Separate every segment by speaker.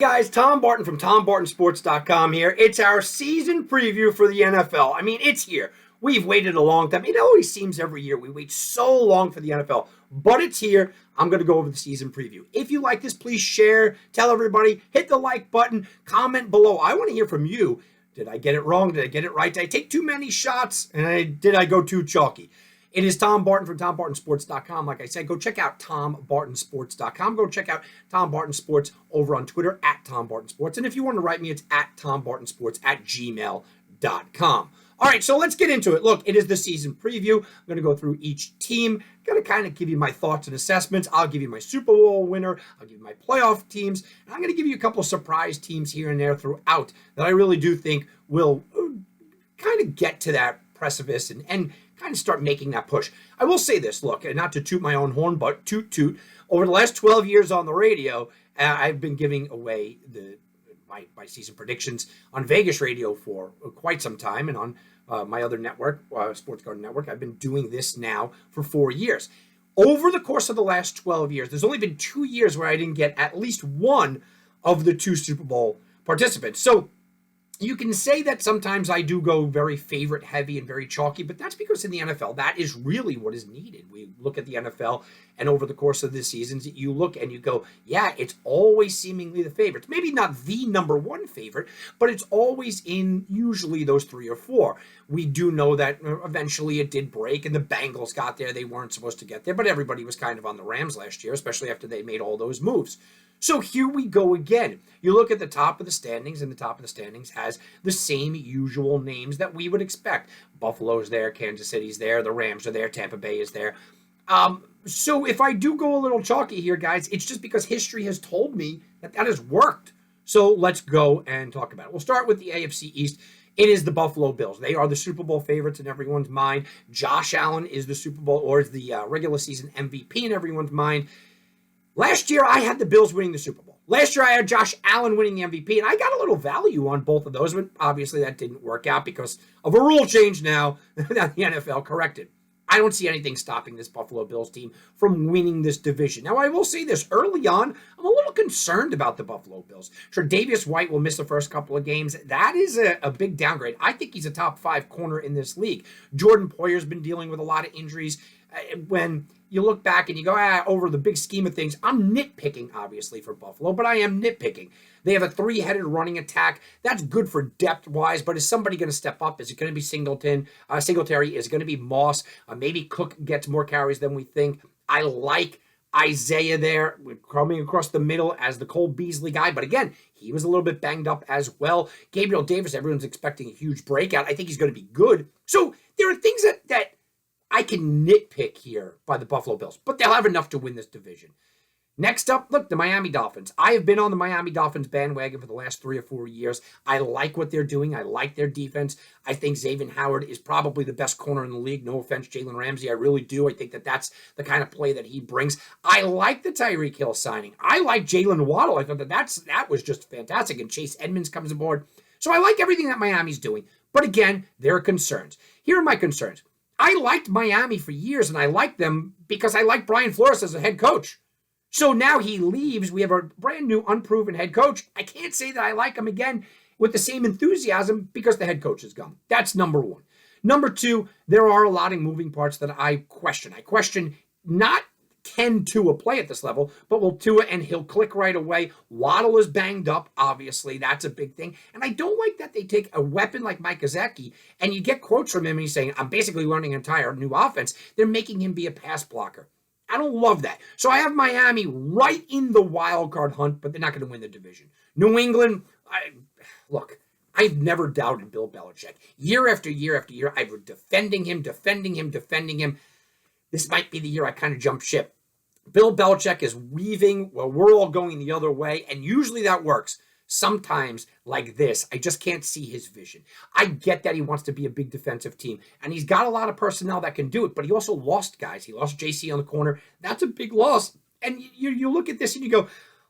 Speaker 1: Guys, Tom Barton from TomBartonSports.com here. It's our season preview for the NFL. I mean, it's here. We've waited a long time. It always seems every year we wait so long for the NFL, but it's here. I'm going to go over the season preview. If you like this, please share, tell everybody, hit the like button, comment below. I want to hear from you. Did I get it wrong? Did I get it right? Did I take too many shots? And did I go too chalky? It is Tom Barton from TomBartonSports.com. Like I said, go check out TomBartonSports.com. Go check out Tom Barton Sports over on Twitter at Tom Barton Sports. And if you want to write me, it's at TomBartonSports@gmail.com. All right, so let's get into it. Look, it is the season preview. I'm going to go through each team. I'm going to kind of give you my thoughts and assessments. I'll give you my Super Bowl winner. I'll give you my playoff teams. And I'm going to give you a couple of surprise teams here and there throughout that I really do think will kind of get to that precipice and kind of start making that push. I will say this, look, and not to toot my own horn, but toot. Over the last 12 years on the radio, I've been giving away my season predictions on Vegas radio for quite some time, and on my other network, Sports Garden Network, I've been doing this now for 4 years. Over the course of the last 12 years, there's only been 2 years where I didn't get at least one of the 2 Super Bowl participants. So you can say that sometimes I do go very favorite heavy and very chalky, but that's because in the NFL, that is really what is needed. We look at the NFL, and over the course of the seasons, you look and you go, yeah, it's always seemingly the favorites. Maybe not the number one favorite, but it's always in usually those 3 or 4. We do know that eventually it did break, and the Bengals got there. They weren't supposed to get there, but everybody was kind of on the Rams last year, especially after they made all those moves. So here we go again. You look at the top of the standings, and the top of the standings has the same usual names that we would expect. Buffalo's there, Kansas City's there, the Rams are there, Tampa Bay is there. So if I do go a little chalky here, guys, it's just because history has told me that has worked. So let's go and talk about it. We'll start with the AFC East. It is the Buffalo Bills. They are the Super Bowl favorites in everyone's mind. Josh Allen is the Super Bowl, or is the regular season MVP in everyone's mind. Last year, I had the Bills winning the Super Bowl. Last year, I had Josh Allen winning the MVP, and I got a little value on both of those, but obviously that didn't work out because of a rule change now that the NFL corrected. I don't see anything stopping this Buffalo Bills team from winning this division. Now, I will say this. Early on, I'm a little concerned about the Buffalo Bills. Tre'Davious White will miss the first couple of games. That is a big downgrade. I think he's a top 5 corner in this league. Jordan Poyer's been dealing with a lot of injuries. When you look back and you go, over the big scheme of things, I'm nitpicking, obviously, for Buffalo, but I am nitpicking. They have a 3-headed running attack. That's good for depth-wise, but is somebody going to step up? Is it going to be Singletary? Is it going to be Moss? Maybe Cook gets more carries than we think. I like Isaiah there, coming across the middle as the Cole Beasley guy, but again, he was a little bit banged up as well. Gabriel Davis, everyone's expecting a huge breakout. I think he's going to be good. So there are things that I can nitpick here by the Buffalo Bills, but they'll have enough to win this division. Next up, look, the Miami Dolphins. I have been on the Miami Dolphins bandwagon for the last 3 or 4 years. I like what they're doing. I like their defense. I think Xavier Howard is probably the best corner in the league. No offense, Jalen Ramsey. I really do. I think that's the kind of play that he brings. I like the Tyreek Hill signing. I like Jalen Waddle. I thought that was just fantastic. And Chase Edmonds comes aboard. So I like everything that Miami's doing. But again, there are concerns. Here are my concerns. I liked Miami for years, and I liked them because I liked Brian Flores as a head coach. So now he leaves. We have a brand new, unproven head coach. I can't say that I like him again with the same enthusiasm because the head coach is gone. That's number one. Number two, there are a lot of moving parts that I question. I question not can Tua play at this level, but will Tua, and he'll click right away. Waddle is banged up, obviously. That's a big thing. And I don't like that they take a weapon like Mike Gesicki, and you get quotes from him, and he's saying, I'm basically learning an entire new offense. They're making him be a pass blocker. I don't love that. So I have Miami right in the wild card hunt, but they're not going to win the division. New England, look, I've never doubted Bill Belichick. Year after year after year, I've been defending him. This might be the year I kind of jump ship. Bill Belichick is weaving, well, we're all going the other way, and usually that works. Sometimes, like this, I just can't see his vision. I get that he wants to be a big defensive team, and he's got a lot of personnel that can do it, but he also lost guys. He lost JC on the corner. That's a big loss. And you look at this and you go,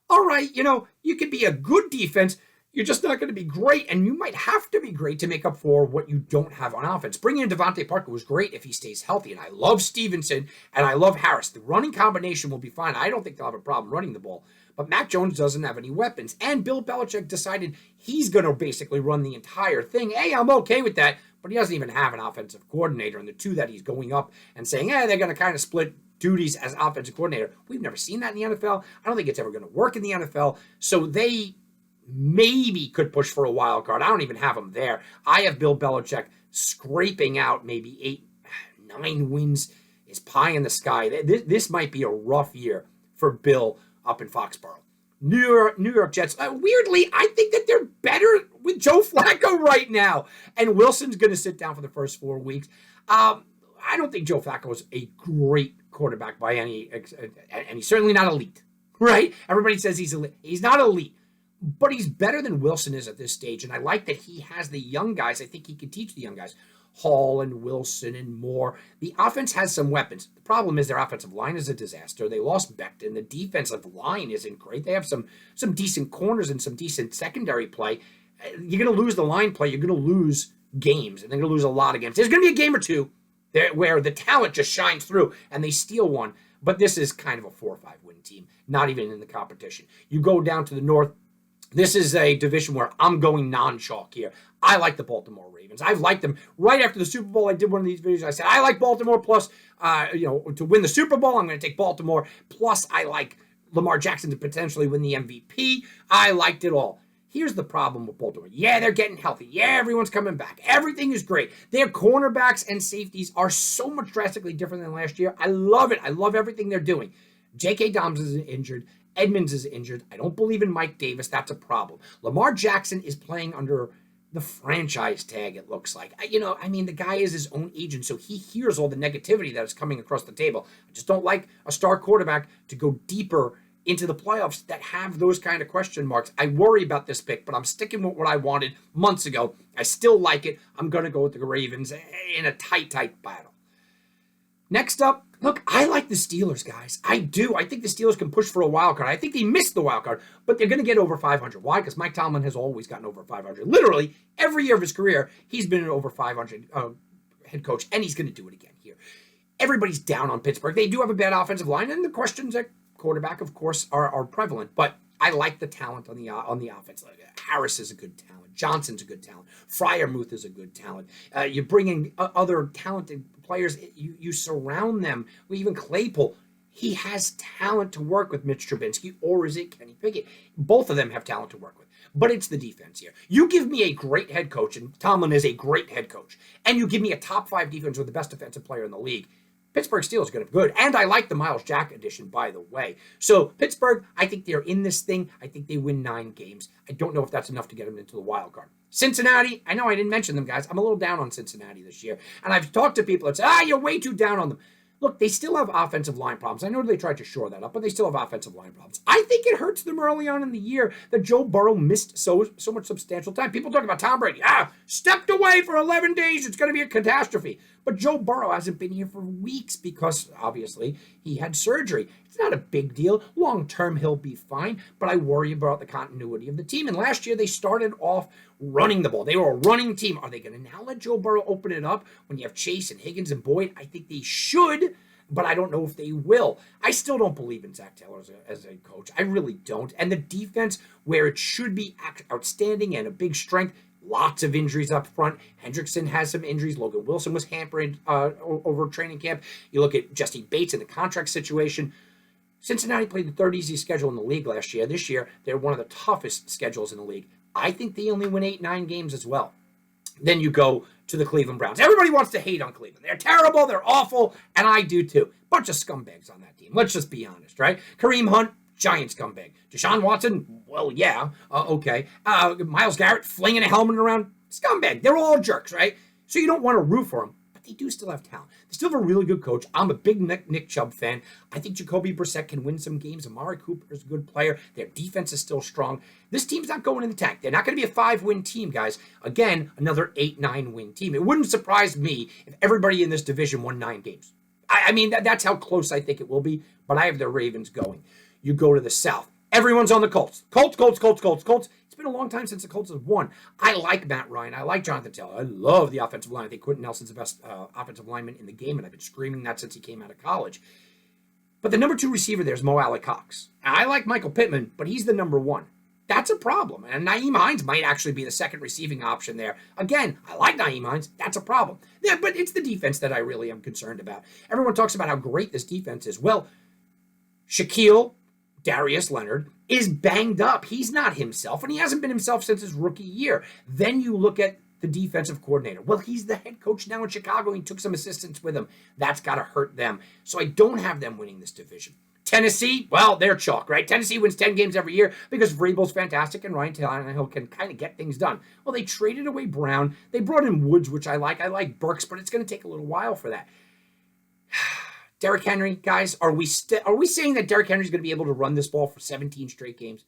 Speaker 1: all right, you could be a good defense, You're just not going to be great, and you might have to be great to make up for what you don't have on offense. Bringing in Devontae Parker was great if he stays healthy, and I love Stevenson, and I love Harris. The running combination will be fine. I don't think they'll have a problem running the ball. but Mac Jones doesn't have any weapons. And Bill Belichick decided he's going to basically run the entire thing. Hey, I'm okay with that, but he doesn't even have an offensive coordinator. And the two that he's going up and saying, hey, they're going to kind of split duties as offensive coordinator. We've never seen that in the NFL. I don't think it's ever going to work in the NFL. So they maybe could push for a wild card. I don't even have them there. I have Bill Belichick scraping out maybe 8, 9 wins is pie in the sky. This might be a rough year for Bill up in Foxborough. New York Jets. Weirdly, I think that they're better with Joe Flacco right now. And Wilson's going to sit down for the first 4 weeks. I don't think Joe Flacco is a great quarterback by any, and he's certainly not elite, right? Everybody says he's elite. He's not elite, but he's better than Wilson is at this stage. And I like that he has the young guys. I think he can teach the young guys. Hall and Wilson and Moore. The offense has some weapons. The problem is their offensive line is a disaster. They lost Becton. The defensive line isn't great. They have some decent corners and some decent secondary play. You're going to lose the line play. You're going to lose games, and they're going to lose a lot of games. There's going to be a game or two where the talent just shines through and they steal one. But this is kind of a 4 or 5 win team, not even in the competition. You go down to the North. This is a division where I'm going non-chalk here. I like the Baltimore Ravens. I've liked them right after the Super Bowl. I did one of these videos. I said, I like Baltimore plus, to win the Super Bowl, I'm going to take Baltimore. Plus, I like Lamar Jackson to potentially win the MVP. I liked it all. Here's the problem with Baltimore. Yeah, they're getting healthy. Yeah, everyone's coming back. Everything is great. Their cornerbacks and safeties are so much drastically different than last year. I love it. I love everything they're doing. J.K. Dobbins is injured. Edmonds is injured. I don't believe in Mike Davis. That's a problem. Lamar Jackson is playing under the franchise tag, it looks like. The guy is his own agent, so he hears all the negativity that is coming across the table. I just don't like a star quarterback to go deeper into the playoffs that have those kind of question marks. I worry about this pick, but I'm sticking with what I wanted months ago. I still like it. I'm going to go with the Ravens in a tight battle. Next up, look, I like the Steelers, guys. I do. I think the Steelers can push for a wild card. I think they missed the wild card, but they're going to get over 500. Why? Because Mike Tomlin has always gotten over 500. Literally, every year of his career, he's been an over 500 head coach, and he's going to do it again here. Everybody's down on Pittsburgh. They do have a bad offensive line, and the questions at quarterback, of course, are prevalent, but I like the talent on the offense. Like Harris is a good talent. Johnson's a good talent. Freiermuth is a good talent. You bring in other talented players. You surround them. Even Claypool. He has talent to work with Mitch Trubisky, or is it Kenny Pickett? Both of them have talent to work with. But it's the defense here. You give me a great head coach, and Tomlin is a great head coach, and you give me a top 5 defense with the best defensive player in the league, Pittsburgh Steelers is going to be good. And I like the Miles Jack edition, by the way. So Pittsburgh, I think they're in this thing. I think they win 9 games. I don't know if that's enough to get them into the wild card. Cincinnati, I know I didn't mention them, guys. I'm a little down on Cincinnati this year. And I've talked to people that say, you're way too down on them. Look, they still have offensive line problems. I know they tried to shore that up, but they still have offensive line problems. I think it hurts them early on in the year that Joe Burrow missed so much substantial time. People talk about Tom Brady. Stepped away for 11 days. It's going to be a catastrophe. But Joe Burrow hasn't been here for weeks because, obviously, he had surgery. It's not a big deal. Long term, he'll be fine. But I worry about the continuity of the team. And last year, they started off running the ball. They were a running team. Are they going to now let Joe Burrow open it up when you have Chase and Higgins and Boyd? I think they should, but I don't know if they will. I still don't believe in Zach Taylor as a coach. I really don't. And the defense, where it should be outstanding and a big strength, lots of injuries up front. Hendrickson has some injuries. Logan Wilson was hampered over training camp. You look at Jesse Bates in the contract situation. Cincinnati played the third easiest schedule in the league last year. This year, they're one of the toughest schedules in the league. I think they only win 8-9 games as well. Then you go to the Cleveland Browns. Everybody wants to hate on Cleveland. They're terrible. They're awful. And I do too. Bunch of scumbags on that team. Let's just be honest, right? Kareem Hunt, giant scumbag. Deshaun Watson, well, yeah. Okay. Myles Garrett flinging a helmet around, scumbag. They're all jerks, right? So you don't want to root for them. They do still have talent. They still have a really good coach. I'm a big Nick Chubb fan. I think Jacoby Brissett can win some games. Amari Cooper is a good player. Their defense is still strong. This team's not going in the tank. They're not going to be a 5-win team, guys. Again, another 8-9 win team. It wouldn't surprise me if everybody in this division won 9 games. I mean, that's how close I think it will be, but I have the Ravens going. You go to the South. Everyone's on the Colts. Colts. It's been a long time since the Colts have won. I like Matt Ryan. I like Jonathan Taylor. I love the offensive line. I think Quentin Nelson's the best offensive lineman in the game, and I've been screaming that since he came out of college. But the number 2 receiver there is Mo Alley Cox. I like Michael Pittman, but he's the number 1. That's a problem. And Nyheim Hines might actually be the second receiving option there. Again, I like Nyheim Hines. That's a problem. Yeah, but it's the defense that I really am concerned about. Everyone talks about how great this defense is. Well, Shaquille Darius Leonard is banged up. He's not himself, and he hasn't been himself since his rookie year. Then you look at the defensive coordinator. Well, he's the head coach now in Chicago. He took some assistants with him. That's got to hurt them. So I don't have them winning this division. Tennessee, well, they're chalk, right? Tennessee wins 10 games every year because Vrabel's fantastic and Ryan Tannehill can kind of get things done. Well, they traded away Brown. They brought in Woods, which I like. I like Burks, but it's going to take a little while for that. Derrick Henry, guys, are we saying that Derrick Henry's going to be able to run this ball for 17 straight games?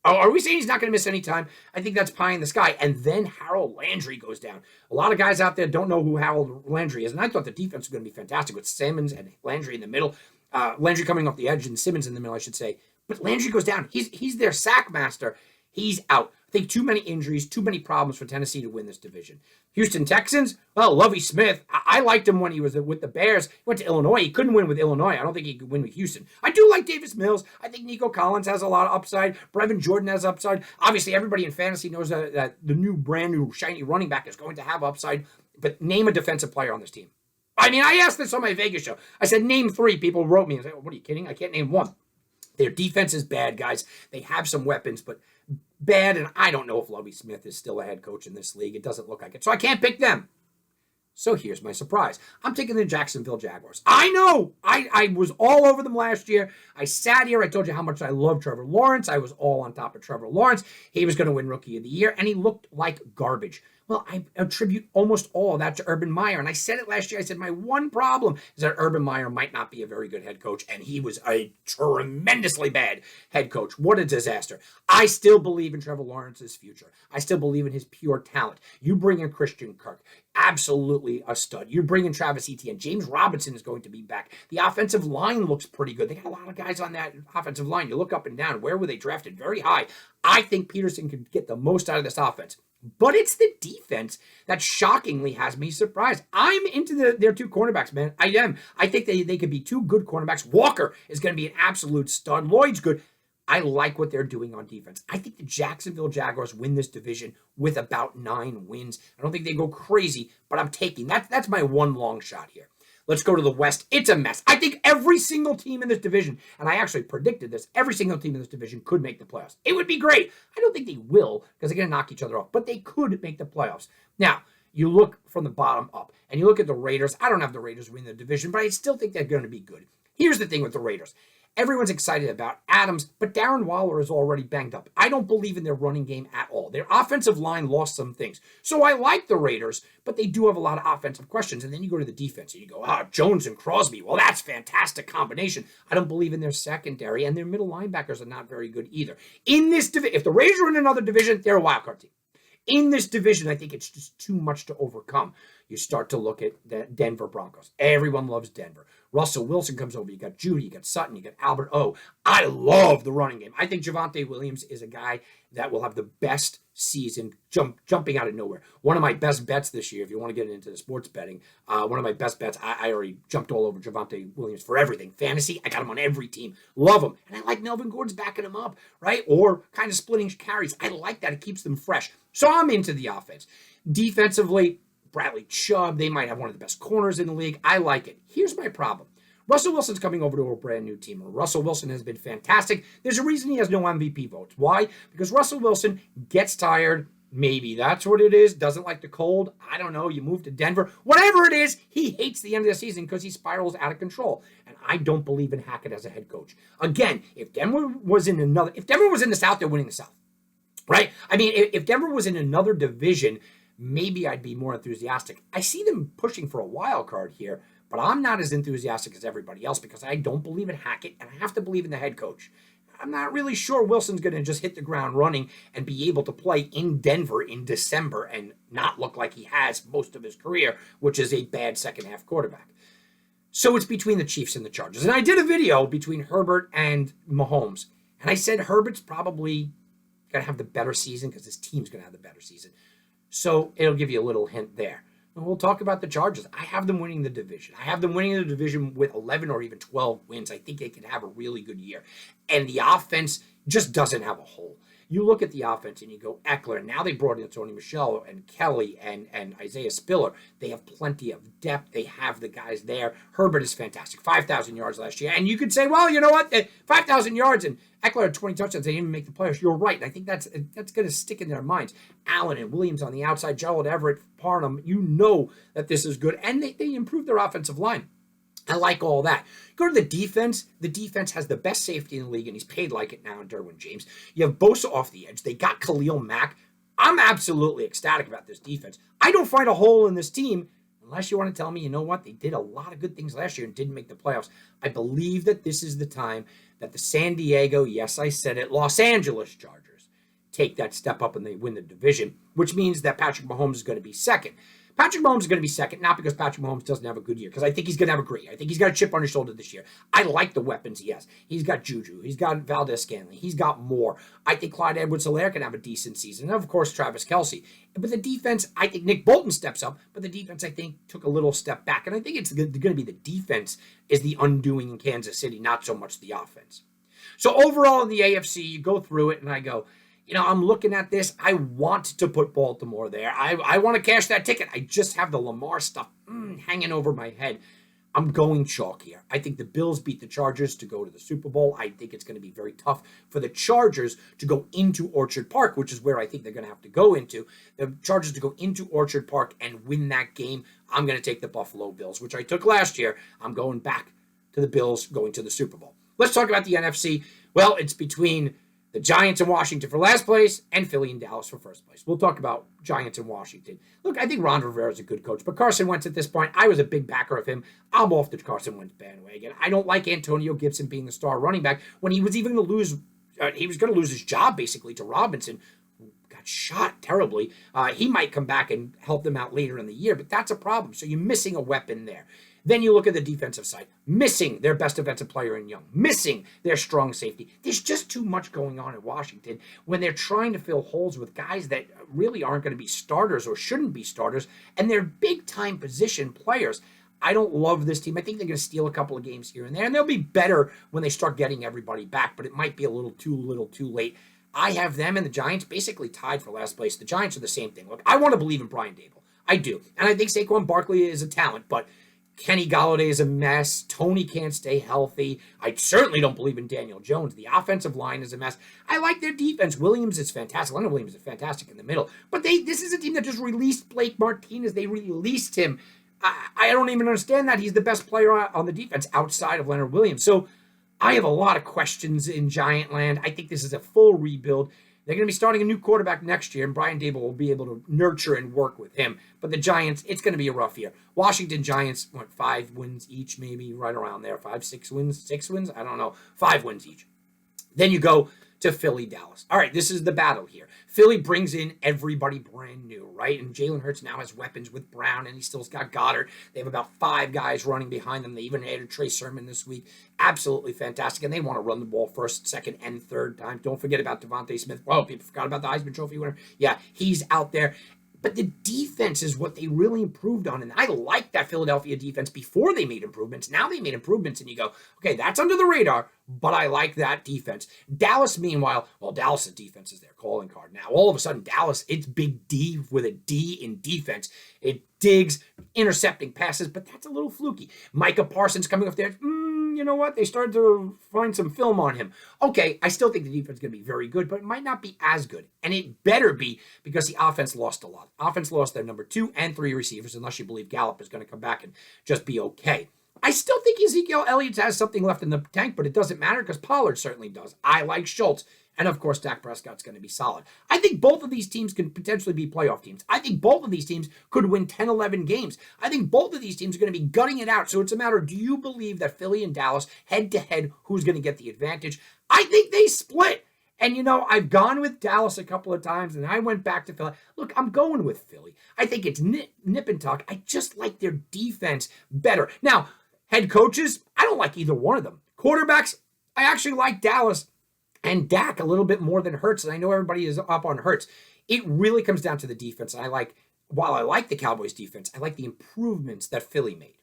Speaker 1: Are we saying he's not going to miss any time? I think that's pie in the sky. And then Harold Landry goes down. A lot of guys out there don't know who Harold Landry is, and I thought the defense was going to be fantastic with Simmons and Landry in the middle. Landry coming off the edge and Simmons in the middle, I should say. But Landry goes down. He's their sack master. He's out. I think too many injuries, too many problems for Tennessee to win this division. Houston Texans, well, Lovie Smith, I liked him when he was with the Bears. He went to Illinois. He couldn't win with Illinois. I don't think he could win with Houston. I do like Davis Mills. I think Nico Collins has a lot of upside. Brevin Jordan has upside. Obviously, everybody in fantasy knows that the brand new, shiny running back is going to have upside. But name a defensive player on this team. I mean, I asked this on my Vegas show. I said, name 3. People wrote me and said, what are you kidding? I can't name 1. Their defense is bad, guys. They have some weapons, but bad, and I don't know if Lovie Smith is still a head coach in this league. It doesn't look like it, so I can't pick them. So here's my surprise. I'm taking the Jacksonville Jaguars. I know. I was all over them last year. I sat here. I told you how much I love Trevor Lawrence. I was all on top of Trevor Lawrence. He was going to win Rookie of the Year, and he looked like garbage. Well, I attribute almost all of that to Urban Meyer. And I said it last year. I said my one problem is that Urban Meyer might not be a very good head coach. And he was a tremendously bad head coach. What a disaster. I still believe in Trevor Lawrence's future. I still believe in his pure talent. You bring in Christian Kirk. Absolutely a stud. You bring in Travis Etienne. James Robinson is going to be back. The offensive line looks pretty good. They got a lot of guys on that offensive line. You look up and down. Where were they drafted? Very high. I think Peterson can get the most out of this offense. But it's the defense that shockingly has me surprised. I'm into their 2 cornerbacks, man. I am. I think they could be 2 good cornerbacks. Walker is going to be an absolute stud. Lloyd's good. I like what they're doing on defense. I think the Jacksonville Jaguars win this division with about 9 wins. I don't think they go crazy, but I'm taking that's my one long shot here. Let's go to the West. It's a mess. I think every single team in this division, and I actually predicted this, every single team in this division could make the playoffs. It would be great. I don't think they will because they're going to knock each other off, but they could make the playoffs. Now, you look from the bottom up, and you look at the Raiders. I don't have the Raiders win the division, but I still think they're going to be good. Here's the thing with the Raiders. Everyone's excited about Adams, but Darren Waller is already banged up. I don't believe in their running game at all. Their offensive line lost some things. So I like the Raiders, but they do have a lot of offensive questions. And then you go to the defense and you go, Jones and Crosby. Well, that's a fantastic combination. I don't believe in their secondary, and their middle linebackers are not very good either. In this division, if the Raiders are in another division, they're a wild card team. In this division, I think it's just too much to overcome. You start to look at the Denver Broncos. Everyone loves Denver. Russell Wilson comes over. You got Judy, you got Sutton, you got Albert O. I love the running game. I think Javonte Williams is a guy that will have the best season jumping out of nowhere. One of my best bets this year, if you want to get into the sports betting, one of my best bets, I already jumped all over Javonte Williams for everything. Fantasy, I got him on every team. Love him. And I like Melvin Gordon's backing him up, right? Or kind of splitting carries. I like that. It keeps them fresh. So I'm into the offense. Defensively, Bradley Chubb, they might have one of the best corners in the league. I like it. Here's my problem. Russell Wilson's coming over to a brand new team. Russell Wilson has been fantastic. There's a reason he has no MVP votes. Why? Because Russell Wilson gets tired. Maybe that's what it is. Doesn't like the cold. I don't know. You move to Denver. Whatever it is, he hates the end of the season because he spirals out of control. And I don't believe in Hackett as a head coach. Again, if Denver was in the South, they're winning the South. Right? I mean, if Denver was in another division, maybe I'd be more enthusiastic. I see them pushing for a wild card here, but I'm not as enthusiastic as everybody else because I don't believe in Hackett, and I have to believe in the head coach. I'm not really sure Wilson's going to just hit the ground running and be able to play in Denver in December and not look like he has most of his career, which is a bad second-half quarterback. So it's between the Chiefs and the Chargers. And I did a video between Herbert and Mahomes, and I said Herbert's probably going to have the better season because his team's going to have the better season. So it'll give you a little hint there. And we'll talk about the Chargers. I have them winning the division. I have them winning the division with 11 or even 12 wins. I think they can have a really good year. And the offense just doesn't have a hole. You look at the offense and you go, Eckler, and now they brought in Tony Michel and Kelly and Isaiah Spiller. They have plenty of depth. They have the guys there. Herbert is fantastic. 5,000 yards last year. And you could say, well, you know what? 5,000 yards and Eckler had 20 touchdowns. They didn't even make the playoffs. You're right. And I think that's going to stick in their minds. Allen and Williams on the outside, Gerald Everett, Parham, you know that this is good. And they improved their offensive line. I like all that. Go to the defense. The defense has the best safety in the league, and he's paid like it now in Derwin James. You have Bosa off the edge. They got Khalil Mack. I'm absolutely ecstatic about this defense. I don't find a hole in this team unless you want to tell me, you know what, they did a lot of good things last year and didn't make the playoffs. I believe that this is the time that the San Diego, yes, I said it, Los Angeles Chargers take that step up and they win the division, which means that Patrick Mahomes is going to be second. Patrick Mahomes is going to be second, not because Patrick Mahomes doesn't have a good year, because I think he's going to have a great year. I think he's got a chip on his shoulder this year. I like the weapons he has. He's got Juju. He's got Valdez-Scantling. He's got more. I think Clyde Edwards-Helaire can have a decent season. And, of course, Travis Kelce. But the defense, I think Nick Bolton steps up, but the defense, I think, took a little step back. And I think it's going to be the defense is the undoing in Kansas City, not so much the offense. So, overall, in the AFC, you go through it, and I go, you know, I'm looking at this. I want to put Baltimore there. I want to cash that ticket. I just have the Lamar stuff hanging over my head. I'm going chalk here. I think the Bills beat the Chargers to go to the Super Bowl. I think it's going to be very tough for the Chargers to go into Orchard Park, which is where I think they're going to have to go into. The Chargers to go into Orchard Park and win that game. I'm going to take the Buffalo Bills, which I took last year. I'm going back to the Bills going to the Super Bowl. Let's talk about the NFC. Well, it's between the Giants and Washington for last place, and Philly and Dallas for first place. We'll talk about Giants and Washington. Look, I think Ron Rivera is a good coach, but Carson Wentz at this point, I was a big backer of him. I'm off the Carson Wentz bandwagon. I don't like Antonio Gibson being the star running back when he was even going to lose. He was going to lose his job basically to Robinson, who got shot terribly. He might come back and help them out later in the year, but that's a problem. So you're missing a weapon there. Then you look at the defensive side, missing their best defensive player in Young, missing their strong safety. There's just too much going on in Washington when they're trying to fill holes with guys that really aren't going to be starters or shouldn't be starters, and they're big-time position players. I don't love this team. I think they're going to steal a couple of games here and there, and they'll be better when they start getting everybody back, but it might be a little too late. I have them and the Giants basically tied for last place. The Giants are the same thing. Look, I want to believe in Brian Dable. I do. And I think Saquon Barkley is a talent, but Kenny Golladay is a mess. Tony can't stay healthy. I certainly don't believe in Daniel Jones. The offensive line is a mess. I like their defense. Williams is fantastic. Leonard Williams is fantastic in the middle. But this is a team that just released Blake Martinez. They released him. I don't even understand that. He's the best player on the defense outside of Leonard Williams. So I have a lot of questions in Giant Land. I think this is a full rebuild. They're going to be starting a new quarterback next year, and Brian Dable will be able to nurture and work with him. But the Giants, it's going to be a rough year. Washington Giants, 5 wins each, maybe right around there. 5, 6 wins, 6 wins? I don't know. 5 wins each. Then you go to Philly, Dallas. All right, this is the battle here. Philly brings in everybody brand new, right? And Jalen Hurts now has weapons with Brown, and he still's got Goddard. They have about 5 guys running behind them. They even added Trey Sermon this week. Absolutely fantastic. And they want to run the ball first, second, and third time. Don't forget about Devontae Smith. Well, people forgot about the Heisman Trophy winner. Yeah, he's out there. But the defense is what they really improved on. And I like that Philadelphia defense before they made improvements. Now they made improvements, and you go, okay, that's under the radar, but I like that defense. Dallas, meanwhile, well, Dallas' defense is their calling card. Now, all of a sudden, Dallas, it's big D with a D in defense. It digs, intercepting passes, but that's a little fluky. Micah Parsons coming up there. You know what? They started to find some film on him. Okay, I still think the defense is going to be very good, but it might not be as good. And it better be because the offense lost a lot. Offense lost their number 2 and 3 receivers, unless you believe Gallup is going to come back and just be okay. I still think Ezekiel Elliott has something left in the tank, but it doesn't matter because Pollard certainly does. I like Schultz. And, of course, Dak Prescott's going to be solid. I think both of these teams can potentially be playoff teams. I think both of these teams could win 10, 11 games. I think both of these teams are going to be gutting it out. So it's a matter of, do you believe that Philly and Dallas, head-to-head, who's going to get the advantage? I think they split. And, you know, I've gone with Dallas a couple of times, and I went back to Philly. Look, I'm going with Philly. I think it's nip and tuck. I just like their defense better. Now, head coaches, I don't like either one of them. Quarterbacks, I actually like Dallas and Dak a little bit more than Hurts, and I know everybody is up on Hurts. It really comes down to the defense. I like while I like the Cowboys defense, I like the improvements that Philly made.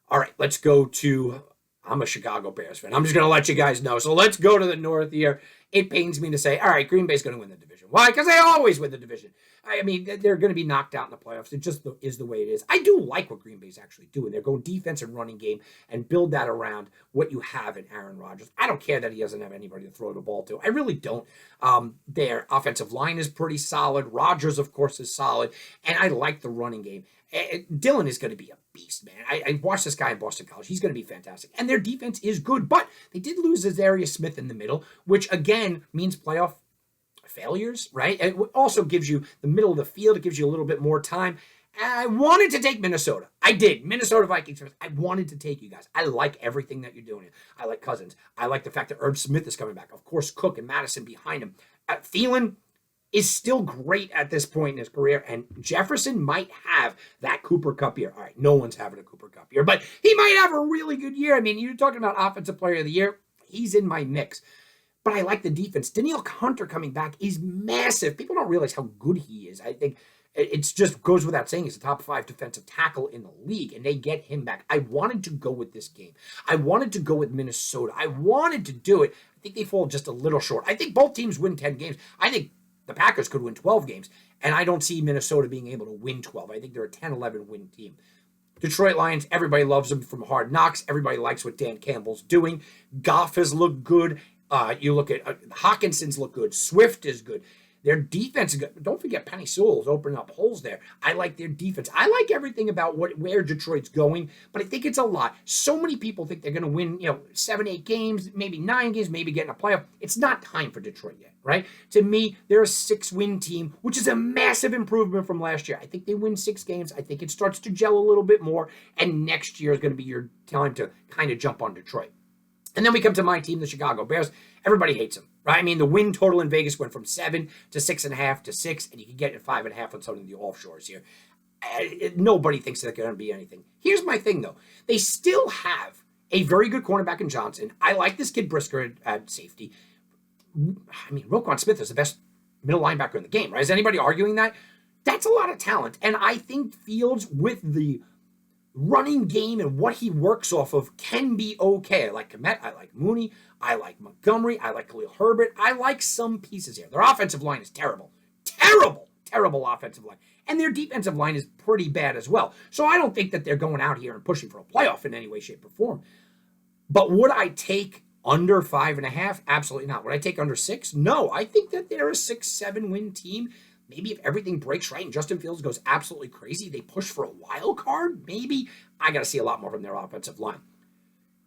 Speaker 1: All right, let's go to, I'm a Chicago Bears fan. I'm just going to let you guys know. So let's go to the North here. It pains me to say, all right, Green Bay's going to win the division. Why? Because they always win the division. I mean, they're going to be knocked out in the playoffs. It just is the way it is. I do like what Green Bay's actually doing. They're going defense and running game and build that around what you have in Aaron Rodgers. I don't care that he doesn't have anybody to throw the ball to. I really don't. Their offensive line is pretty solid. Rodgers, of course, is solid. And I like the running game. Dillon is going to be a beast, man. I watched this guy in Boston College. He's going to be fantastic. And their defense is good. But they did lose Azarius Smith in the middle, which, again, means playoff failures, right? It also gives you the middle of the field. It gives you a little bit more time. I wanted to take Minnesota. I did. Minnesota Vikings. I wanted to take you guys. I like everything that you're doing. I like Cousins. I like the fact that Irv Smith is coming back. Of course, Cook and Madison behind him. Thielen is still great at this point in his career, and Jefferson might have that Cooper Kupp year. All right, no one's having a Cooper Kupp year, but he might have a really good year. I mean, you're talking about Offensive Player of the Year. He's in my mix. But I like the defense. Danielle Hunter coming back is massive. People don't realize how good he is. I think it just goes without saying he's a top 5 defensive tackle in the league, and they get him back. I wanted to go with this game. I wanted to go with Minnesota. I wanted to do it. I think they fall just a little short. I think both teams win 10 games. I think the Packers could win 12 games, and I don't see Minnesota being able to win 12. I think they're a 10-11 win team. Detroit Lions, everybody loves them from Hard Knocks. Everybody likes what Dan Campbell's doing. Goff has looked good. You look at Hawkinson's look good. Swift is good. Their defense is good. Don't forget Penny Sewell's opening up holes there. I like their defense. I like everything about where Detroit's going, but I think it's a lot. So many people think they're going to win, 7, 8 games, maybe 9 games, maybe get in a playoff. It's not time for Detroit yet, right? To me, they're a 6-win team, which is a massive improvement from last year. I think they win 6 games. I think it starts to gel a little bit more, and next year is going to be your time to kind of jump on Detroit. And then we come to my team, the Chicago Bears. Everybody hates them, right? I mean, the win total in Vegas went from 7 to 6.5 to 6, and you can get it 5.5 on some of the offshores here. Nobody thinks they're going to be anything. Here's my thing, though. They still have a very good cornerback in Johnson. I like this kid Brisker at safety. I mean, Roquan Smith is the best middle linebacker in the game, right? Is anybody arguing that? That's a lot of talent. And I think Fields, with the running game and what he works off of, can be okay. I like Kmet. I like Mooney. I like Montgomery. I like Khalil Herbert. I like some pieces here. Their offensive line is terrible. Terrible offensive line. And their defensive line is pretty bad as well. So I don't think that they're going out here and pushing for a playoff in any way, shape, or form. But would I take under 5.5? Absolutely not. Would I take under 6? No. I think that they're a 6-7 win team. Maybe if everything breaks right and Justin Fields goes absolutely crazy, they push for a wild card. Maybe. I got to see a lot more from their offensive line.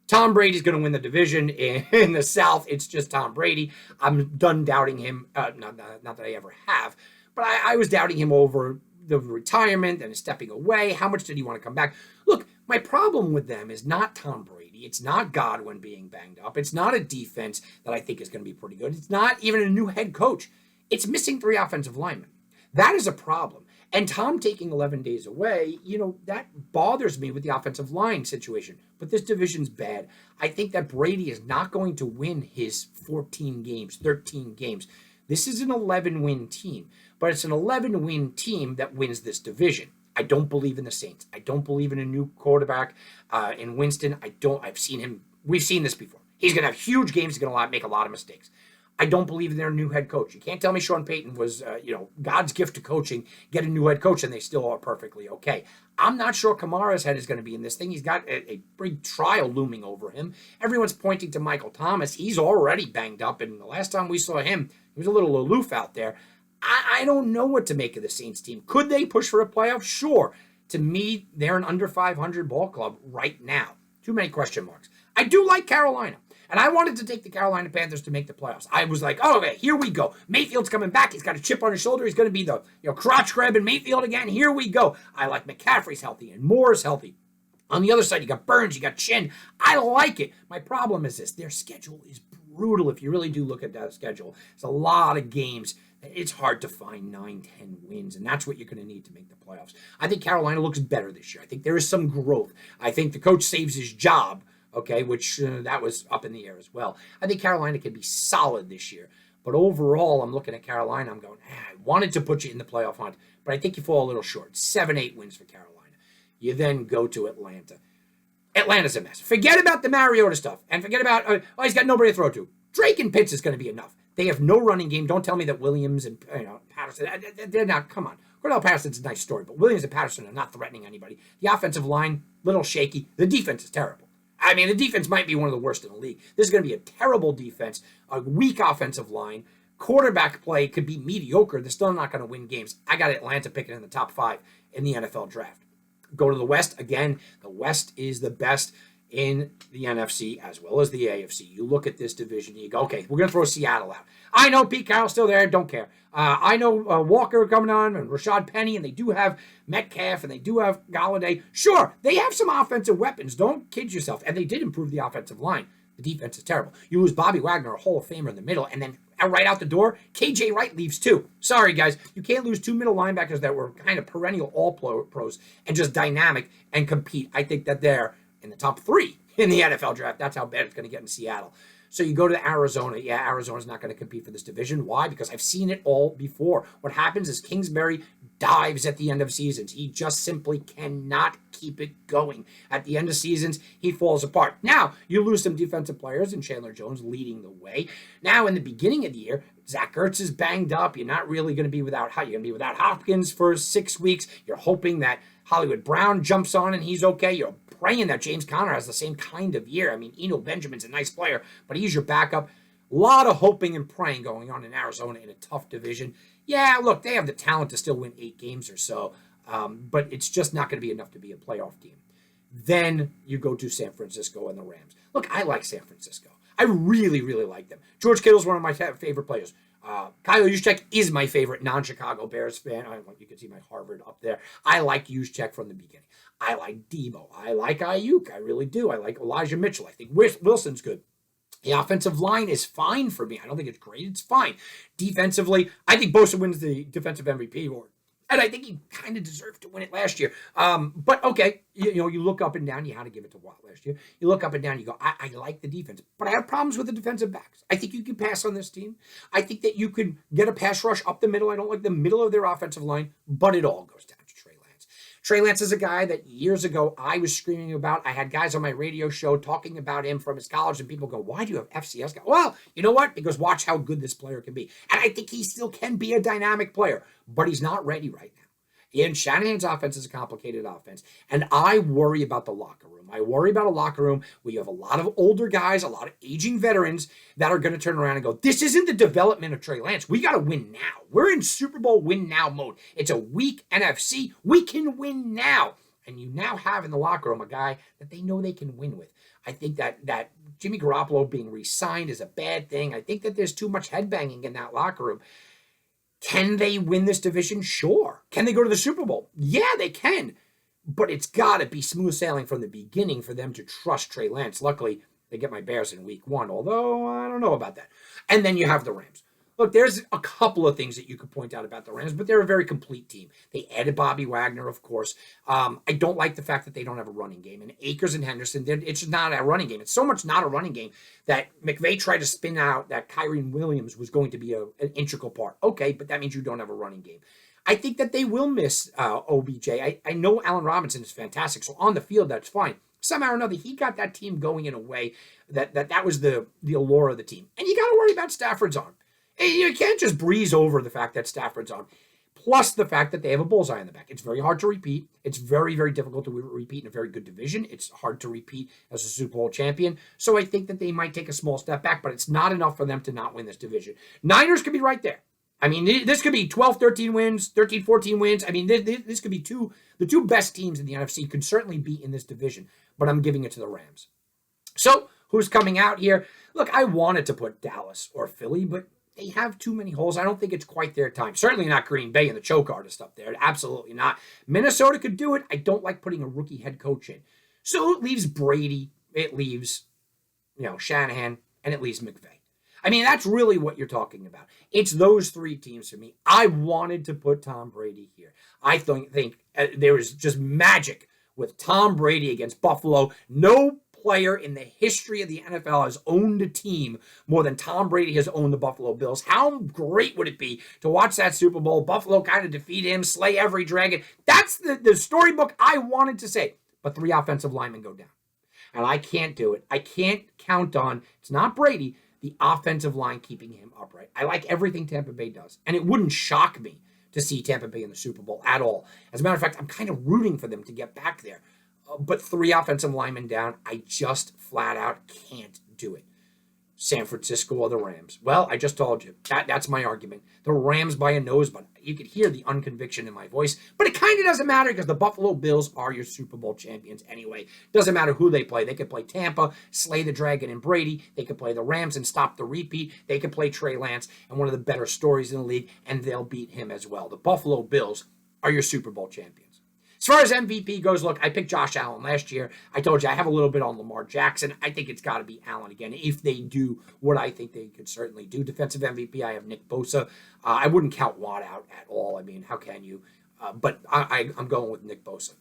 Speaker 1: Tom Brady's going to win the division in the South. It's just Tom Brady. I'm done doubting him. Not that I ever have. But I was doubting him over the retirement and stepping away. How much did he want to come back? Look, my problem with them is not Tom Brady. It's not Godwin being banged up. It's not a defense that I think is going to be pretty good. It's not even a new head coach. It's missing 3 offensive linemen. That is a problem. And Tom taking 11 days away, that bothers me with the offensive line situation. But this division's bad. I think that Brady is not going to win his 14 games, 13 games. This is an 11-win team, but it's an 11-win team that wins this division. I don't believe in the Saints. I don't believe in a new quarterback in Winston. I've seen him. We've seen this before. He's going to have huge games. He's going to make a lot of mistakes. I don't believe in their new head coach. You can't tell me Sean Payton was, God's gift to coaching, get a new head coach, and they still are perfectly okay. I'm not sure Kamara's head is going to be in this thing. He's got a big trial looming over him. Everyone's pointing to Michael Thomas. He's already banged up, and the last time we saw him, he was a little aloof out there. I don't know what to make of the Saints team. Could they push for a playoff? Sure. To me, they're an under 500 ball club right now. Too many question marks. I do like Carolina. And I wanted to take the Carolina Panthers to make the playoffs. I was like, oh, okay, here we go. Mayfield's coming back. He's got a chip on his shoulder. He's going to be the crotch grabbing Mayfield again. Here we go. I like McCaffrey's healthy and Moore's healthy. On the other side, you got Burns, you got Chin. I like it. My problem is this. Their schedule is brutal if you really do look at that schedule. It's a lot of games. It's hard to find 9, 10 wins, and that's what you're going to need to make the playoffs. I think Carolina looks better this year. I think there is some growth. I think the coach saves his job, okay, which that was up in the air as well. I think Carolina can be solid this year. But overall, I'm looking at Carolina. I'm going, I wanted to put you in the playoff hunt, but I think you fall a little short. 7-8 wins for Carolina. You then go to Atlanta. Atlanta's a mess. Forget about the Mariota stuff, and forget about, he's got nobody to throw to. Drake and Pitts is going to be enough. They have no running game. Don't tell me that Williams and Patterson, they're not, come on. Cordell Patterson's a nice story, but Williams and Patterson are not threatening anybody. The offensive line, little shaky. The defense is terrible. I mean, the defense might be one of the worst in the league. This is going to be a terrible defense, a weak offensive line. Quarterback play could be mediocre. They're still not going to win games. I got Atlanta picking in the top 5 in the NFL draft. Go to the West. Again, the West is the best in the NFC as well as the AFC. You look at this division, you go, okay, we're going to throw Seattle out. I know Pete Carroll's still there, don't care. I know Walker coming on and Rashad Penny, and they do have Metcalf, and they do have Galladay. Sure, they have some offensive weapons. Don't kid yourself. And they did improve the offensive line. The defense is terrible. You lose Bobby Wagner, a Hall of Famer in the middle, and then right out the door, KJ Wright leaves too. Sorry, guys. You can't lose 2 middle linebackers that were kind of perennial all-pros and just dynamic and compete. I think that they're in the top 3 in the NFL draft. That's how bad it's going to get in Seattle. So you go to Arizona. Yeah, Arizona's not going to compete for this division. Why? Because I've seen it all before. What happens is Kingsbury dives at the end of seasons. He just simply cannot keep it going. At the end of seasons, he falls apart. Now, you lose some defensive players, and Chandler Jones leading the way. Now, in the beginning of the year, Zach Ertz is banged up. You're not really going to be without, you're going to be without Hopkins for 6 weeks. You're hoping that Hollywood Brown jumps on and he's okay. You're praying that James Conner has the same kind of year. I mean, Eno Benjamin's a nice player, but he's your backup. A lot of hoping and praying going on in Arizona in a tough division. Yeah, look, they have the talent to still win 8 games or so, but it's just not going to be enough to be a playoff team. Then you go to San Francisco and the Rams. Look, I like San Francisco. I really, really like them. George Kittle's one of my favorite players. Kyle Juszczyk is my favorite non-Chicago Bears fan. You can see my Harvard up there. I like Juszczyk from the beginning. I like Debo. I like Ayuk. I really do. I like Elijah Mitchell. I think Wilson's good. The offensive line is fine for me. I don't think it's great. It's fine. Defensively, I think Bosa wins the defensive MVP award. And I think he kind of deserved to win it last year. But okay, you look up and down. You had to give it to Watt last year. You look up and down. You go, I like the defense. But I have problems with the defensive backs. I think you can pass on this team. I think that you could get a pass rush up the middle. I don't like the middle of their offensive line. But it all goes down to Trey Lance. Trey Lance is a guy that years ago I was screaming about. I had guys on my radio show talking about him from his college. And people go, why do you have FCS guys? Well, you know what? Because watch how good this player can be. And I think he still can be a dynamic player. But he's not ready right now. And Shanahan's offense is a complicated offense. And I worry about the locker room. I worry about a locker room where you have a lot of older guys, a lot of aging veterans that are going to turn around and go, this isn't the development of Trey Lance. We got to win now. We're in Super Bowl win now mode. It's a weak NFC. We can win now. And you now have in the locker room a guy that they know they can win with. I think that Jimmy Garoppolo being re-signed is a bad thing. I think that there's too much headbanging in that locker room. Can they win this division? Sure. Can they go to the Super Bowl? Yeah, they can. But it's got to be smooth sailing from the beginning for them to trust Trey Lance. Luckily, they get my Bears in week 1, although I don't know about that. And then you have the Rams. Look, there's a couple of things that you could point out about the Rams, but they're a very complete team. They added Bobby Wagner, of course. I don't like the fact that they don't have a running game. And Akers and Henderson, it's not a running game. It's so much not a running game that McVay tried to spin out that Kyren Williams was going to be an integral part. Okay, but that means you don't have a running game. I think that they will miss OBJ. I know Allen Robinson is fantastic, so on the field, that's fine. Somehow or another, he got that team going in a way that was the allure of the team. And you got to worry about Stafford's arm. You can't just breeze over the fact that Stafford's on, plus the fact that they have a bullseye in the back. It's very hard to repeat. It's very, very difficult to repeat in a very good division. It's hard to repeat as a Super Bowl champion. So I think that they might take a small step back, but it's not enough for them to not win this division. Niners could be right there. I mean, this could be 12, 13 wins, 13, 14 wins. I mean, this could be the two best teams in the NFC could certainly be in this division, but I'm giving it to the Rams. So who's coming out here? Look, I wanted to put Dallas or Philly, but they have too many holes. I don't think it's quite their time. Certainly not Green Bay and the choke artist up there. Absolutely not. Minnesota could do it. I don't like putting a rookie head coach in. So it leaves Brady. It leaves, Shanahan, and it leaves McVay. I mean, that's really what you're talking about. It's those 3 teams for me. I wanted to put Tom Brady here. I think there was just magic with Tom Brady against Buffalo. No player in the history of the NFL has owned a team more than Tom Brady has owned the Buffalo Bills. How great would it be to watch that Super Bowl, Buffalo kind of defeat him, slay every dragon? That's the storybook I wanted to say. But 3 offensive linemen go down. And I can't do it. I can't count on, it's not Brady, the offensive line keeping him upright. I like everything Tampa Bay does. And it wouldn't shock me to see Tampa Bay in the Super Bowl at all. As a matter of fact, I'm kind of rooting for them to get back there. But 3 offensive linemen down, I just flat out can't do it. San Francisco or the Rams. Well, I just told you. That's my argument. The Rams by a nose, but you could hear the unconviction in my voice. But it kind of doesn't matter because the Buffalo Bills are your Super Bowl champions anyway. Doesn't matter who they play. They could play Tampa, slay the Dragon and Brady. They could play the Rams and stop the repeat. They could play Trey Lance and one of the better stories in the league, and they'll beat him as well. The Buffalo Bills are your Super Bowl champions. As far as MVP goes, look, I picked Josh Allen last year. I told you I have a little bit on Lamar Jackson. I think it's got to be Allen again if they do what I think they could certainly do. Defensive MVP, I have Nick Bosa. I wouldn't count Watt out at all. I mean, how can you? But I'm going with Nick Bosa.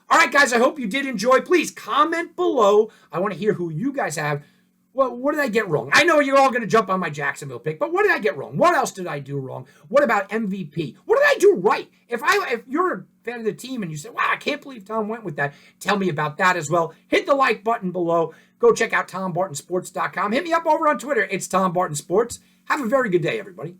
Speaker 1: All right, guys, I hope you did enjoy. Please comment below. I want to hear who you guys have. Well, what did I get wrong? I know you're all going to jump on my Jacksonville pick, but what did I get wrong? What else did I do wrong? What about MVP? What did I do right? If you're a fan of the team and you say, wow, I can't believe Tom went with that, tell me about that as well. Hit the like button below. Go check out TomBartonSports.com. Hit me up over on Twitter. It's Tom Barton Sports. Have a very good day, everybody.